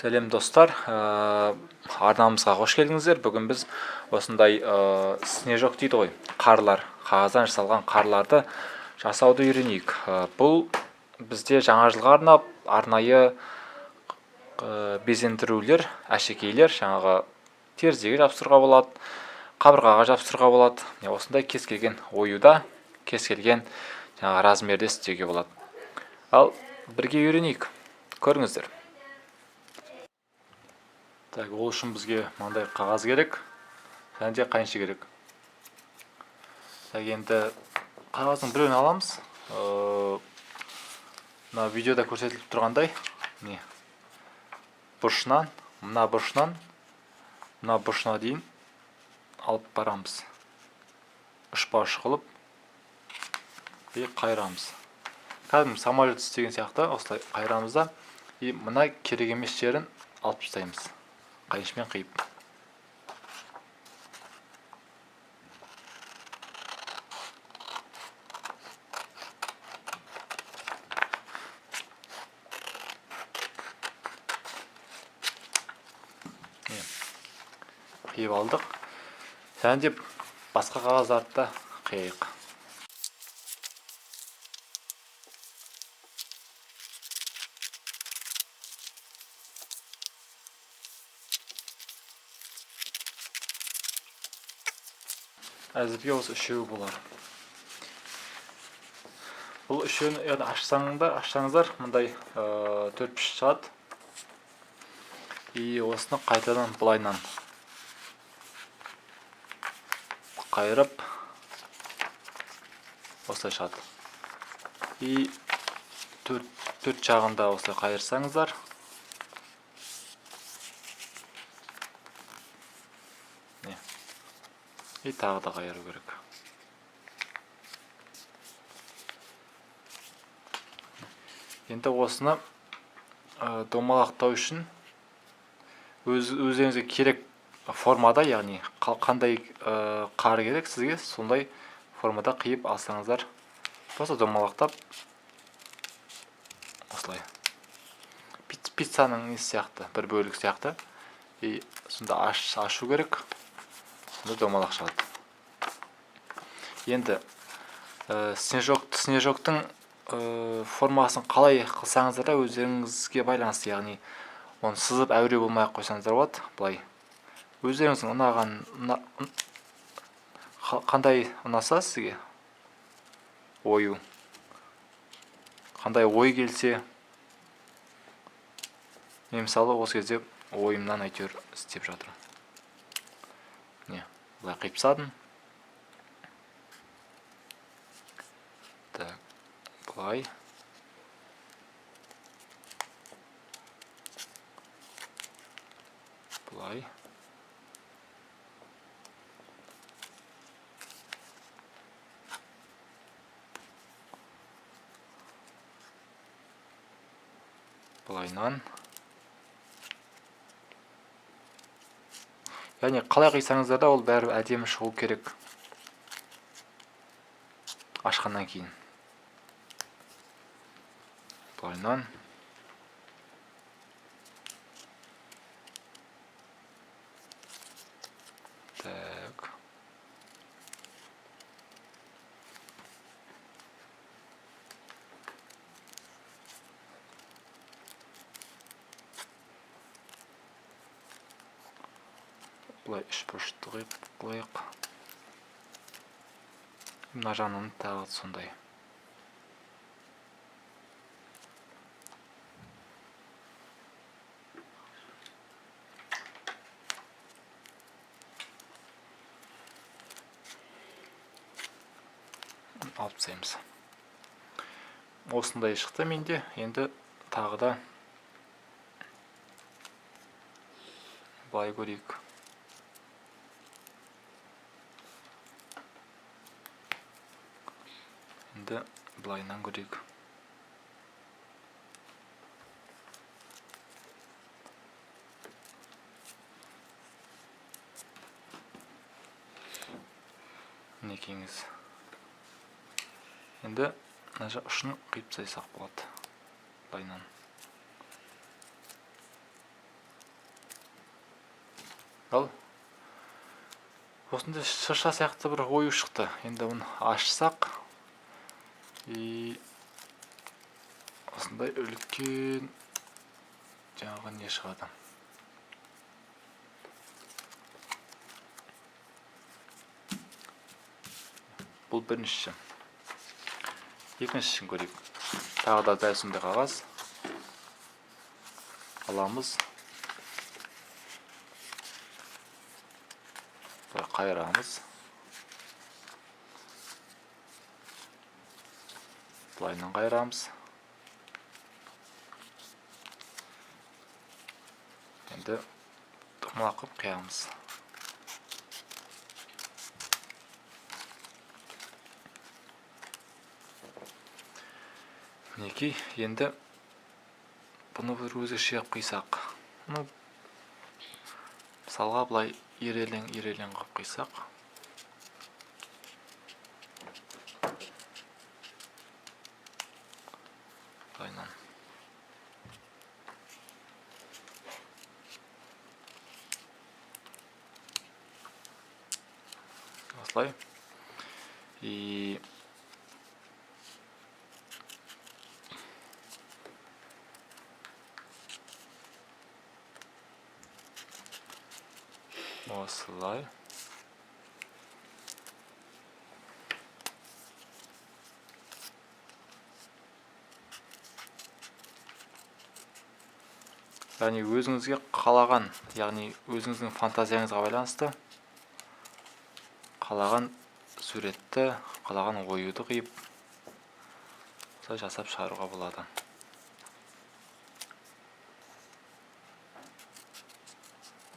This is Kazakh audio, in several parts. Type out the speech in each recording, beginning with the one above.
Сәлем достар, арнамызға қош келдіңіздер. Бүгін біз осындай снежок дейді ғой, қарлар, қағаздан жасалған қарларды жасауды үйренейік. Бұл бізде жаңа жылға арнап арнайы безендірулер, әшекейлер, жаңағы терезеге жапсыруға болады, қабырғаға жапсыруға болады. Осындай кез келген оюда, кез келген жаңағы размерде істеуге болады. Ал бірге үйренейік. Көріңіздер. Так, ол үшін бізге мынандай қағаз керек, және де қайыншы керек. Так, енді қағаздың біреуін аламыз. Мына видеода көрсетіліп тұрғандай, бұрышынан, мына бұрышына дейін алып барамыз. Үшбаш қылып қайырамыз. Кәдімгі самолет істеген сияқты осылай қайырамыз да, мына керек емес жерін алып тастаймыз. Қайыншымен қиып. Қиып алдық. Және де басқа қағаздарды да қияйық. Әзірге осы үшеуі болар. Бұл үшеуін ашсаңыздар, мындай 4-5 шығады. Осыны қайтадан бұлайнан қайырып осылай шығады. 4 жағында осылай қайырсаңыздар, тағы да қайыру керек. Енді осыны домалақтау үшін өзіңізге керек формада, яғни қандай қар керек сізге, сондай формада қиып алсаңыздар, просто домалақтап осылай. Пиццаның несі сияқты, бір бөлік сияқты. Сонда ашу керек. Сонда домалақ шығады. Енді снежоктың формасын қалай қылсаңыздар да өздеріңізге байланысты, яғни оны сызып әуре болмай қойсаңыздар болады. Бұлай өздеріңіздің ұнаған, қандай ұнаса сізге ою, қандай ой келсе, мен мысалы осы кезде ойымнан әйтеуір істеп жатырмын. Бұлай қиып тастадым. Так, бұлай. Бұлай. Бұлайнан. Яғни қалай қисаңыздар да ол бәрі әдемі шығу керек. Ашқаннан кейін. Бұлайнан. Так. Бұлай үшбұрышты қойып. Мына жағынан тағы сондай. Алып тастаймыз. Осындай шықты менде. Енді тағы да былай көрейік. Енді былайнан көрейік. Мінекейіңіз. Енді ұшын қиып тастасақ болады. Былайнан. Ал осындай шырша сияқты бір ою шықты. Енді оны ашсақ, осындай үлкен жаңағы не шығады. Бұл біріншісі. Екіншісін көрейік. Тағы да дәл сондай қағаз аламыз. Қайырамыз. Былайынан қайырамыз. Енді домалақ қып қиямыз. Мінекей, енді бұны бір өзгеше қып қисақ. Мысалға былай ирелең қып қисақ. Былайынан. Осылай. Осылай. Яғни өзіңізге қалаған, яғни өзіңіздің фантазияңызға байланысты қалаған суретті, қалаған оюды қиып осылай жасап шығаруға болады.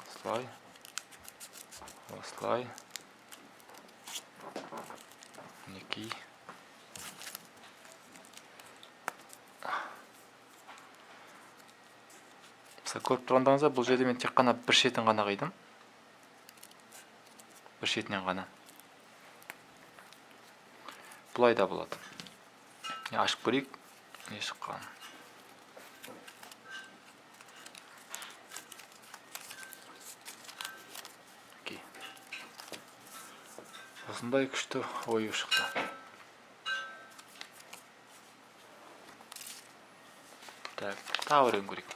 Осылай. Осылай. Мінекей. Көріп тұрғандарыңызда, бұл жерде мен тек қана бір шетін ғана қидым. Бір шетінен ғана. Бұлай да болады. Ашып көрейік, не шыққан. Осындай күшті ою шықты. Тағы бір көрейік.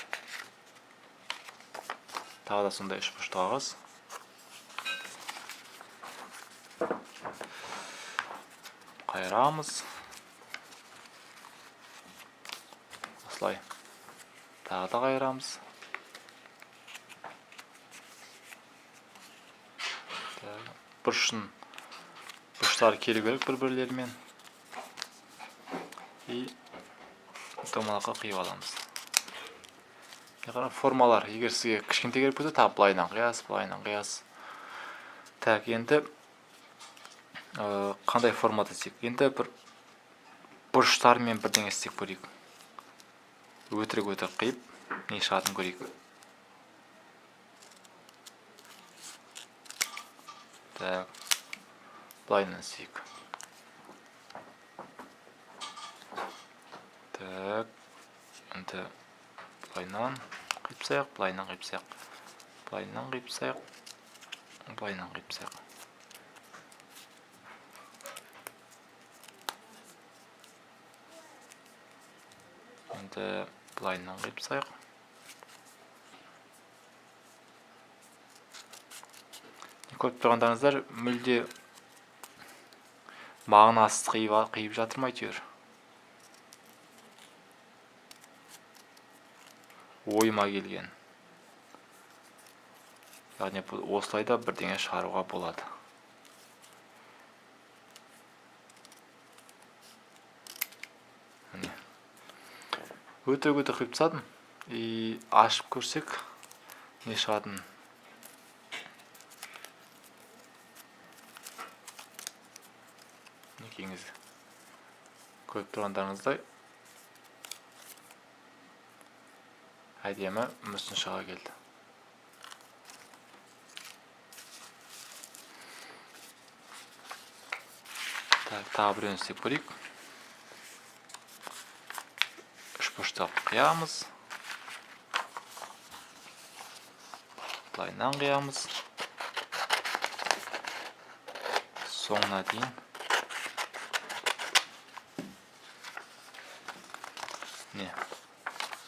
Тағы да сондай үшбұрышты қағаз. Қайырамыз. Осылай. Тағы да қайырамыз. Бұрыштары келу керек бір-бірлерімен. Домалаққа қиып аламыз. Формалар, егер сізге кішкентай керек болса, тағы былайынан қиясыз. Так, енді қандай формат істейік? Енді бір бұрыштармен бірдеңе істеп көрейік. Өтірік қиып, не шығатын көрейік. Так, былайынан істейік. Так, енді былайынан қипсайық, былайынан қипсайық. Былайынан қипсайық, былайынан қипсайық. Енді былайынан қипсайық. Көріп тұрғандарыңыздар, мүлде мағынасыз қиып жатырмай түйір. Ойыма келген. Яғни осылайда бірдеңе шығаруға болады. Өте қиып тастадым. Ашып көрсек, не шығатын. Некеңіз көріп тұрғандарыңыздай әдемі мүсін шыға келді. Тағы біреуін істеп көрейік. Үшбұрышты қиямыз. Былайынан қиямыз. соңына дейін. Не.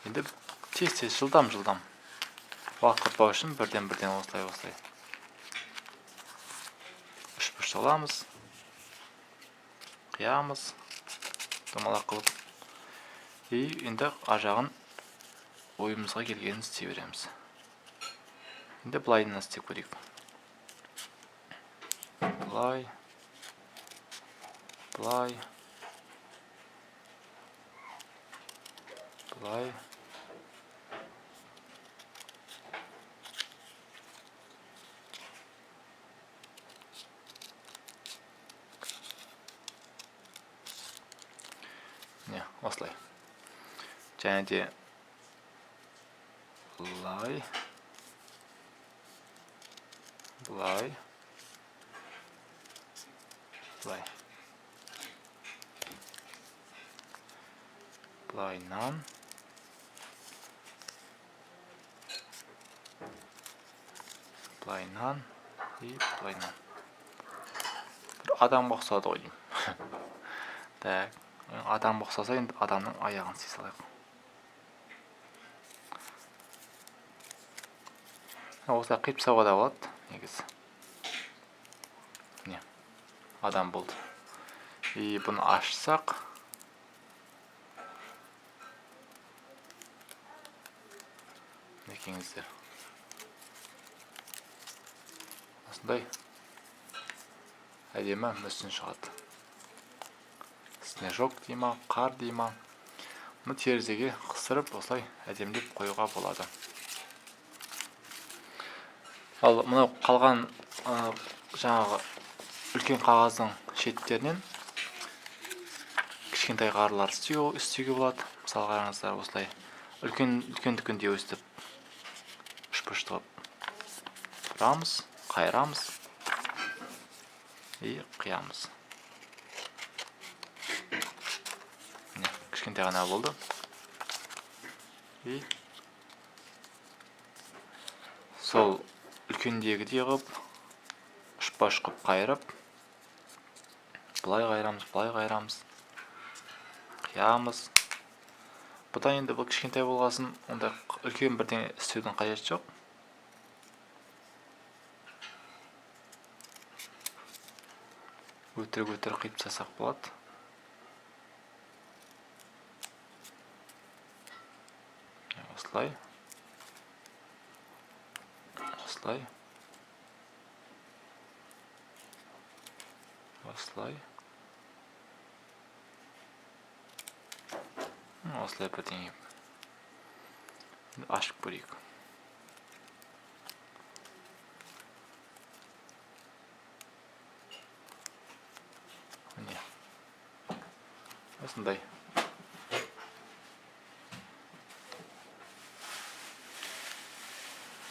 Енді тез-тез жылдам уақыт құртпау үшін бірден осылай үш аламыз, қиямыз, домалақ қылып. И енді ажағын ойымызға келгенін істей береміз. Енді былайынан істеп көрейік. Былай. Не, осылай. Және де былай. Былайнан. И былайнан. Бір адам ұқсады ғой деймін. Так, адам ұқсаса, енді адамның аяғын істей салайық. Осылай қиып тастауға да болады, негізі. Не, адам болды. И бұны ашсақ, некеңіздер. Осындай әдемі мүсін шығады. Снежок дейма, қар дейма. Мұны терезеге қыстырып, осылай әдемдеп қоюға болады. Ал мұны қалған жаңағы үлкен қағаздың шеттерінен кішкентай қарлар істеуге болады. Мысалы қараңыздар, осылай үлкен-үлкендікінде өстіп үшбұрыштығып бұрамыз, қайырамыз и қиямыз. Кішкентай ғана болды. И сол үлкендегідей қып, үшбаш қып қайырып, былай қайырамыз, қиямыз. Бұдан енді бұл кішкентай болғасын, онда үлкен бірден істеудің қажеті жоқ. Өтірік қиып тастасақ болады. Осылай. Осылай бірдеңе ашып көрейік. Міне. Осындай.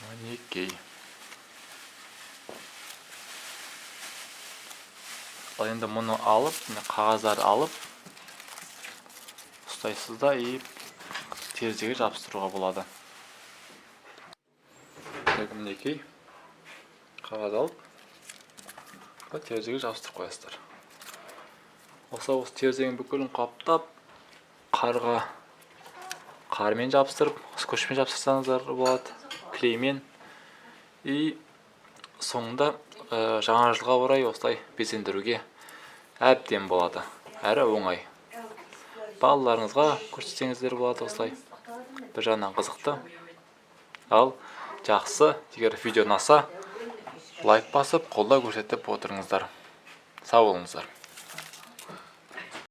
Мінекей. Ал енді мұны алып, қағаздарды алып, ұстайсыз да и терезеге жабыстыруға болады. Мінекей. Қағаз алып, терезеге жабыстырып қоясыздар. Осы терезенің бүкілін қаптап, қармен жабыстырып, скотчпен жабыстырсаңыздар болады, клеймен. И соңында жаңа жылға орай осылай безендіруге әбден болады. Әрі оңай. Балаларыңызға көрсетсеңіздер болады осылай. Бір жағынан қызықты. Ал жақсы, егер видео ұнаса, лайк басып, қолдау көрсетіп отырыңыздар. Сау болыңыздар.